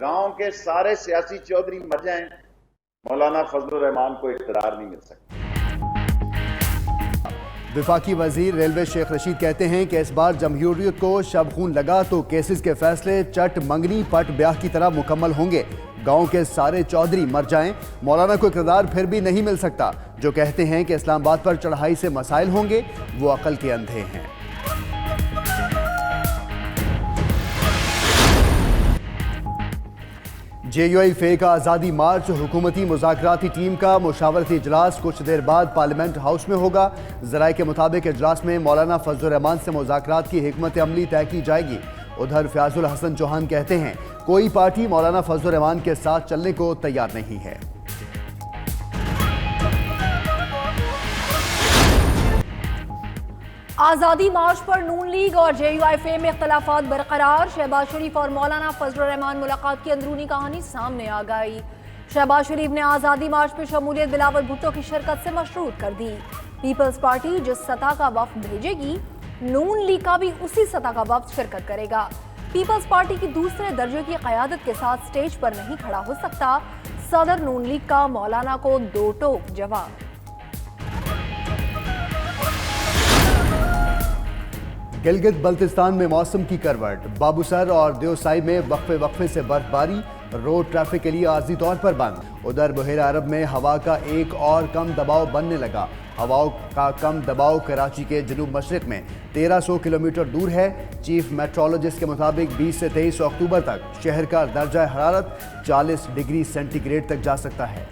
گاؤں کے سارے سیاسی چودھری مر جائیں، مولانا فضل الرحمان کو اقتدار نہیں مل سکتا۔ وفاقی وزیر ریلوے شیخ رشید کہتے ہیں کہ اس بار جمہوریت کو شب خون لگا تو کیسز کے فیصلے چٹ منگنی پٹ بیاہ کی طرح مکمل ہوں گے۔ گاؤں کے سارے چودھری مر جائیں، مولانا کو اقتدار پھر بھی نہیں مل سکتا۔ جو کہتے ہیں کہ اسلام آباد پر چڑھائی سے مسائل ہوں گے، وہ عقل کے اندھے ہیں۔ جے یو آئی فے کا آزادی مارچ، حکومتی مذاکراتی ٹیم کا مشاورتی اجلاس کچھ دیر بعد پارلیمنٹ ہاؤس میں ہوگا۔ ذرائع کے مطابق اجلاس میں مولانا فضل الرحمان سے مذاکرات کی حکمت عملی طے کی جائے گی۔ ادھر فیاض الحسن چوہان کہتے ہیں کوئی پارٹی مولانا فضل الرحمان کے ساتھ چلنے کو تیار نہیں ہے۔ آزادی مارچ پر نون لیگ اور جے یو آئی فے میں اختلافات برقرار، شہباز شریف اور مولانا فضل الرحمان ملاقات کی اندرونی کہانی سامنے آ گئی۔ شہباز شریف نے آزادی مارچ میں شمولیت بلاول بھٹو کی شرکت سے مشروط کر دی۔ پیپلز پارٹی جس سطح کا وفد بھیجے گی، نون لیگ کا بھی اسی سطح کا وفد شرکت کرے گا۔ پیپلز پارٹی کی دوسرے درجے کی قیادت کے ساتھ سٹیج پر نہیں کھڑا ہو سکتا، صدر نون لیگ کا مولانا کو دو ٹوک جواب۔ گلگت بلتستان میں موسم کی کروٹ، بابوسر اور دیوسائی میں وقفے سے برف باری، روڈ ٹریفک کے لیے عارضی طور پر بند۔ ادھر بحیرہ عرب میں ہوا کا ایک اور کم دباؤ بننے لگا۔ ہواؤں کا کم دباؤ کراچی کے جنوب مشرق میں 1300 کلومیٹر دور ہے۔ چیف میٹرولوجسٹ کے مطابق 20 سے 23 اکتوبر تک شہر کا درجہ حرارت 40 ڈگری سینٹی گریڈ تک جا سکتا ہے۔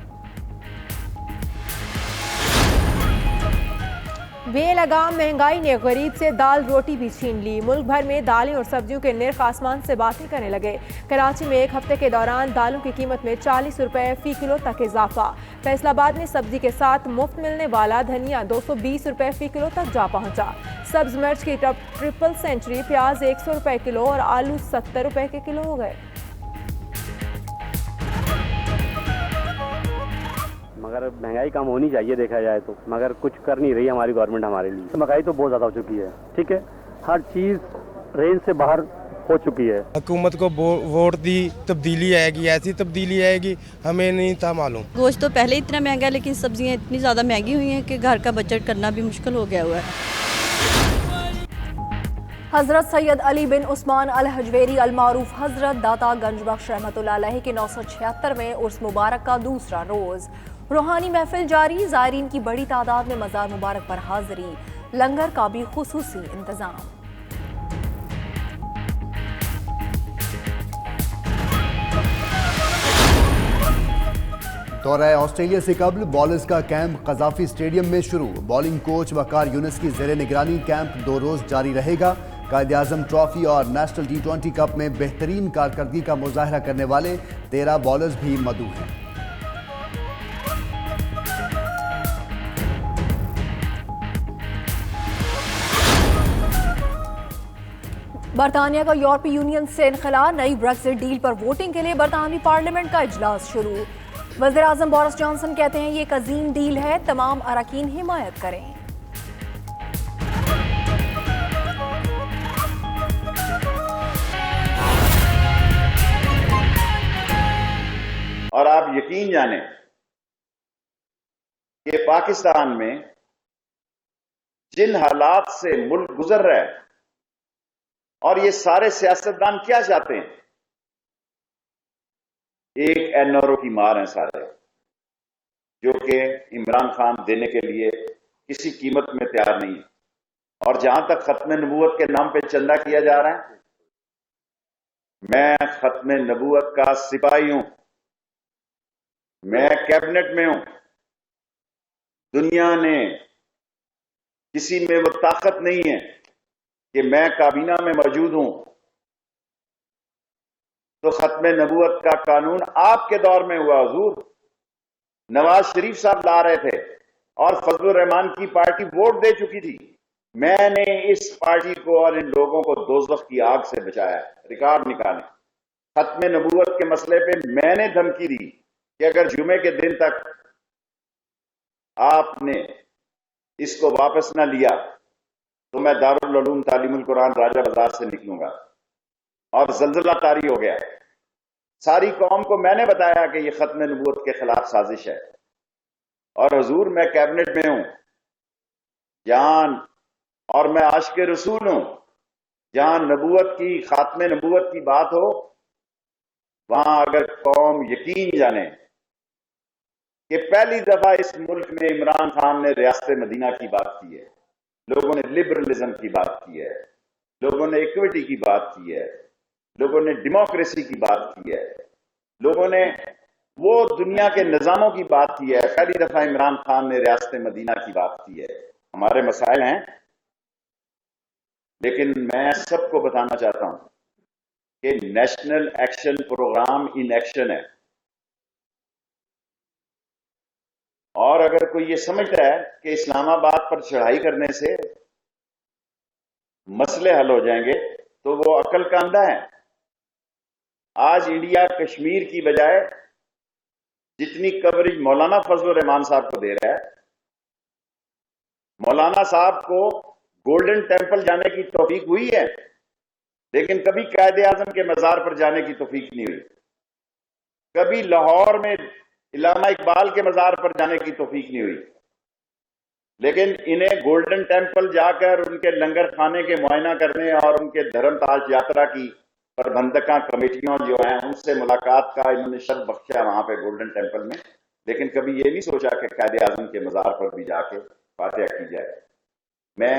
بے لگام مہنگائی نے غریب سے دال روٹی بھی چھین لی۔ ملک بھر میں دالیں اور سبزیوں کے نرخ آسمان سے باتیں کرنے لگے۔ کراچی میں ایک ہفتے کے دوران دالوں کی قیمت میں 40 روپے فی کلو تک اضافہ۔ فیصل آباد میں سبزی کے ساتھ مفت ملنے والا دھنیا 220 روپے فی کلو تک جا پہنچا۔ سبز مرچ کی ٹرپل سینچری، پیاز 100 روپے کلو اور آلو 70 روپے کے کلو ہو گئے۔ مگر مہنگائی کم ہونی چاہیے دیکھا جائے تو، مگر کچھ کر نہیں رہی ہماری گورنمنٹ ہمارے لیے۔ مہنگائی تو بہت زیادہ ہو چکی ہے، ٹھیک ہے، ہر چیز رینج سے باہر ہو چکی ہے۔ حکومت کو ووٹ دی، تبدیلی آئے گی، ایسی تبدیلی آئے گی ہمیں نہیں تھا معلوم۔ گوشت تو پہلے اتنا مہنگا ہے، لیکن سبزیاں اتنی زیادہ مہنگی ہوئی ہیں کہ گھر کا بجٹ کرنا بھی مشکل ہو گیا ہوا ہے۔ حضرت سید علی بن عثمان الحجویری المعروف حضرت داتا گنج بخش رحمۃ اللہ علیہ کے 976ویں عرس مبارک کا دوسرا روز، روحانی محفل جاری، زائرین کی بڑی تعداد میں مزار مبارک پر حاضری، لنگر کا بھی خصوصی انتظام۔ دورہ آسٹریلیا سے قبل بالرز کا کیمپ قذافی اسٹیڈیم میں شروع۔ بالنگ کوچ وقار یونس کی زیر نگرانی کیمپ 2 روز جاری رہے گا۔ قائد اعظم ٹرافی اور نیشنل T20 کپ میں بہترین کارکردگی کا مظاہرہ کرنے والے 13 بالرز بھی مدعو ہیں۔ برطانیہ کا یورپی یونین سے انخلا، نئی بریگزٹ ڈیل پر ووٹنگ کے لیے برطانوی پارلیمنٹ کا اجلاس شروع۔ وزیر اعظم بورس جانسن کہتے ہیں یہ ایک عظیم ڈیل ہے، تمام اراکین حمایت کریں۔ اور آپ یقین جانیں کہ پاکستان میں جن حالات سے ملک گزر رہا ہے، اور یہ سارے سیاستدان کیا چاہتے ہیں؟ ایک این آر او کی مار ہیں سارے، جو کہ عمران خان دینے کے لیے کسی قیمت میں تیار نہیں ہے۔ اور جہاں تک ختم نبوت کے نام پہ چندہ کیا جا رہا ہے، میں ختم نبوت کا سپاہی ہوں، میں کیبنٹ میں ہوں۔ دنیا نے کسی میں وہ طاقت نہیں ہے کہ میں کابینہ میں موجود ہوں تو ختم نبوت کا قانون آپ کے دور میں ہوا حضور، نواز شریف صاحب لا رہے تھے اور فضل الرحمان کی پارٹی ووٹ دے چکی تھی۔ میں نے اس پارٹی کو اور ان لوگوں کو دوزخ کی آگ سے بچایا ہے۔ ریکارڈ نکالیں، ختم نبوت کے مسئلے پہ میں نے دھمکی دی کہ اگر جمعے کے دن تک آپ نے اس کو واپس نہ لیا تو میں دارالعلوم تعلیم القرآن راجہ بازار سے نکلوں گا۔ اور زلزلہ طاری ہو گیا، ساری قوم کو میں نے بتایا کہ یہ ختم نبوت کے خلاف سازش ہے، اور حضور میں کیبنٹ میں ہوں جہاں، اور میں عاشق رسول ہوں، جہاں نبوت کی، خاتم نبوت کی بات ہو، وہاں اگر قوم یقین جانے کہ پہلی دفعہ اس ملک میں عمران خان نے ریاست مدینہ کی بات کی ہے، لوگوں نے لبرلزم کی بات کی ہے، لوگوں نے ایکوٹی کی بات کی ہے، لوگوں نے ڈیموکریسی کی بات کی ہے، لوگوں نے وہ دنیا کے نظاموں کی بات کی ہے، پہلی دفعہ عمران خان نے ریاست مدینہ کی بات کی ہے۔ ہمارے مسائل ہیں، لیکن میں سب کو بتانا چاہتا ہوں کہ national action programme in action ہے، اور اگر کوئی یہ سمجھتا ہے کہ اسلام آباد پر چڑھائی کرنے سے مسئلے حل ہو جائیں گے تو وہ عقل کا اندھا ہے۔ آج انڈیا کشمیر کی بجائے جتنی کوریج مولانا فضل الرحمان صاحب کو دے رہا ہے، مولانا صاحب کو گولڈن ٹیمپل جانے کی توفیق ہوئی ہے، لیکن کبھی قائد اعظم کے مزار پر جانے کی توفیق نہیں ہوئی، کبھی لاہور میں علامہ اقبال کے مزار پر جانے کی توفیق نہیں ہوئی، لیکن انہیں گولڈن ٹیمپل جا کر ان کے لنگر خانے کے معائنہ کرنے اور ان کے دھرم تاج یاترا کی پربندکاں کمیٹیاں جو ہیں ان سے ملاقات کا انہوں نے شرف بخشا وہاں پہ گولڈن ٹیمپل میں، لیکن کبھی یہ نہیں سوچا کہ قائد اعظم کے مزار پر بھی جا کے فاتحہ کی جائے۔ میں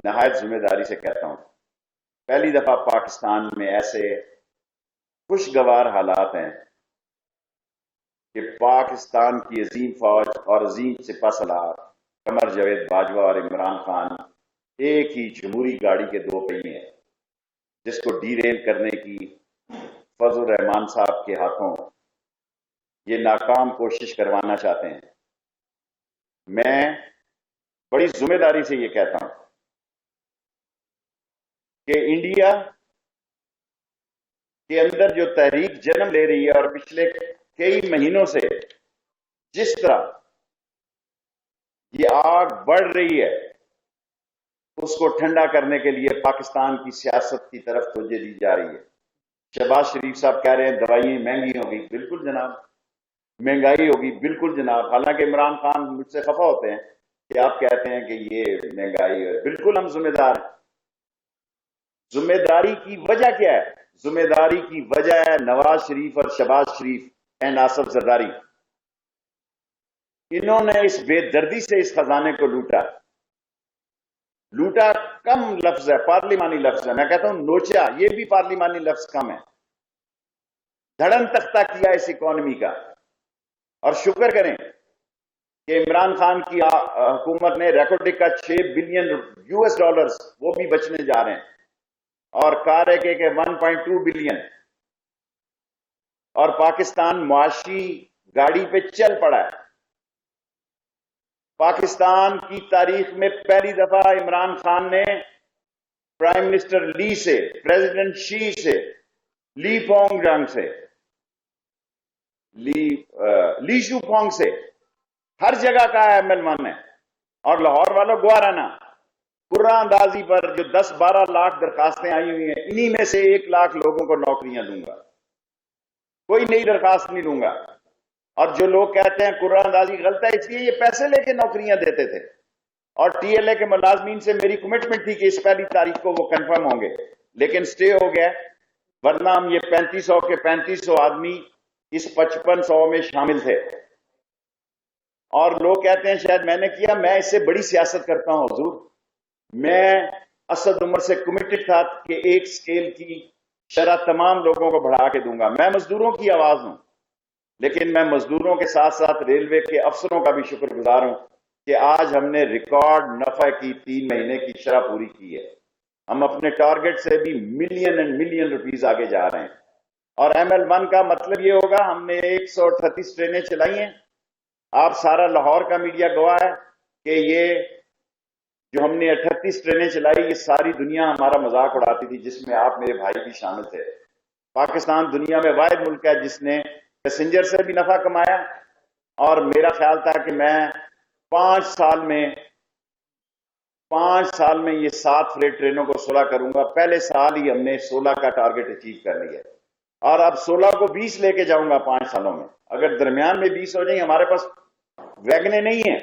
نہایت ذمہ داری سے کہتا ہوں، پہلی دفعہ پاکستان میں ایسے خوشگوار حالات ہیں کہ پاکستان کی عظیم فوج اور عظیم سپہ سالار قمر جاوید باجوہ اور عمران خان ایک ہی جمہوری گاڑی کے دو پہیے ہیں، جس کو ڈی ریل کرنے کی فضل الرحمان صاحب کے ہاتھوں یہ ناکام کوشش کروانا چاہتے ہیں۔ میں بڑی ذمہ داری سے یہ کہتا ہوں کہ انڈیا کے اندر جو تحریک جنم لے رہی ہے اور پچھلے کئی مہینوں سے جس طرح یہ آگ بڑھ رہی ہے، اس کو ٹھنڈا کرنے کے لیے پاکستان کی سیاست کی طرف توجہ دی جا رہی ہے۔ شہباز شریف صاحب کہہ رہے ہیں دوائیں مہنگی ہوگی، بالکل جناب، مہنگائی ہوگی، بالکل جناب، حالانکہ عمران خان مجھ سے خفا ہوتے ہیں کہ آپ کہتے ہیں کہ یہ مہنگائی ہے، بالکل ہم ذمہ دار ہیں۔ ذمہ داری کی وجہ کیا ہے؟ ذمہ داری کی وجہ ہے نواز شریف اور شہباز شریف اینڈ آصف زرداری، انہوں نے اس بے دردی سے اس خزانے کو لوٹا۔ لوٹا کم لفظ ہے، پارلیمانی لفظ ہے، میں کہتا ہوں نوچا، یہ بھی پارلیمانی لفظ کم ہے۔ دھڑن تختہ کیا اس اکانومی کا، اور شکر کریں کہ عمران خان کی حکومت نے ریکارڈ کا 6 بلین US ڈالرز وہ بھی بچنے جا رہے ہیں، اور کار ہے کہ 1.2 بلین، اور پاکستان معاشی گاڑی پہ چل پڑا ہے۔ پاکستان کی تاریخ میں پہلی دفعہ عمران خان نے پرائم منسٹر لی سے، پریزیڈنٹ شی سے، لی پونگ جنگ سے، لی شو پونگ سے، ہر جگہ کا ML1 ہے، اور لاہور والوں گوارانہ قرآن اندازی پر جو 10-12 لاکھ درخواستیں آئی ہوئی ہیں، انہی میں سے 1 لاکھ لوگوں کو نوکریاں دوں گا، کوئی نئی درخواست نہیں دوں گا۔ اور جو لوگ کہتے ہیں قرآن اندازی غلط ہے، اس لیے یہ پیسے لے کے نوکریاں دیتے تھے، اور TLA کے ملازمین سے میری کمٹمنٹ تھی کہ اس پہلی تاریخ کو وہ کنفرم ہوں گے، لیکن سٹے ہو گیا، ورنہ ہم یہ 3500 کے 3500 آدمی اس 5500 میں شامل تھے۔ اور لوگ کہتے ہیں شاید میں نے کیا، میں اس سے بڑی سیاست کرتا ہوں حضور۔ میں اسد عمر سے کمیٹڈ تھا کہ ایک سکیل کی شرح تمام لوگوں کو بڑھا کے دوں گا۔ میں مزدوروں کی آواز ہوں، لیکن میں مزدوروں کے ساتھ ساتھ ریلوے کے افسروں کا بھی شکر گزار ہوں کہ آج ہم نے ریکارڈ نفع کی 3 مہینے کی شرح پوری کی ہے۔ ہم اپنے ٹارگٹ سے بھی ملین روپیز آگے جا رہے ہیں، اور ML1 کا مطلب یہ ہوگا ہم نے 138 ٹرینیں چلائی ہیں۔ آپ سارا لاہور کا میڈیا گواہ ہے کہ یہ جو ہم نے 38 ٹرینیں چلائی، یہ ساری دنیا ہمارا مذاق اڑاتی تھی، جس میں آپ میرے بھائی بھی شامل تھے۔ پاکستان دنیا میں واحد ملک ہے جس نے پیسنجر سے بھی نفع کمایا، اور میرا خیال تھا کہ میں 5 سال میں یہ 7 فریٹ ٹرینوں کو 16 کروں گا۔ پہلے سال ہی ہم نے 16 کا ٹارگٹ اچیو کر لیا۔ اور اب 16 کو 20 لے کے جاؤں گا 5 سالوں میں. اگر درمیان میں 20 ہو جائیں، ہمارے پاس ویگنیں نہیں ہیں.